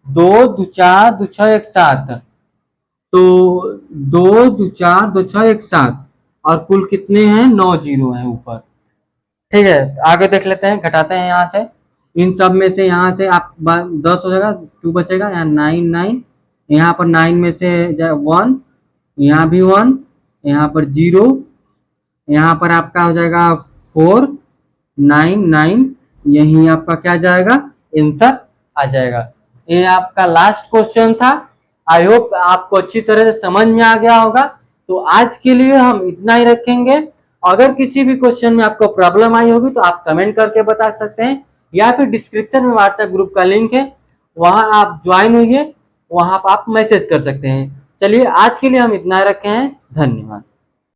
2 2 4 2 6 1 7, तो 2 2 4 2 6 1 7 और कुल कितने हैं, 9 जीरो हैं ऊपर। ठीक है, आगे देख लेते हैं, घटाते हैं यहाँ से, इन सब में से यहाँ से आप 10 हो जाएगा, 2 बचेगा, यहाँ 9 9, यहाँ पर 9 में से 1, यहाँ भी 1, यहाँ पर 0, यहाँ पर आपका हो जाएगा 4 9 9, यही आपका क्या जाएगा, आंसर आ जाएगा। ये आपका लास्ट क्वेश्चन था। आई होप आपको अच्छी तरह से समझ में आ गया होगा। तो आज के लिए हम इतना ही रखेंगे। अगर किसी भी क्वेश्चन में आपको प्रॉब्लम आई होगी तो आप कमेंट करके बता सकते हैं, या फिर डिस्क्रिप्शन में व्हाट्सएप ग्रुप का लिंक है, वहां आप ज्वाइन होइए, वहां पर आप मैसेज कर सकते हैं। चलिए आज के लिए हम इतना रखे हैं, धन्यवाद।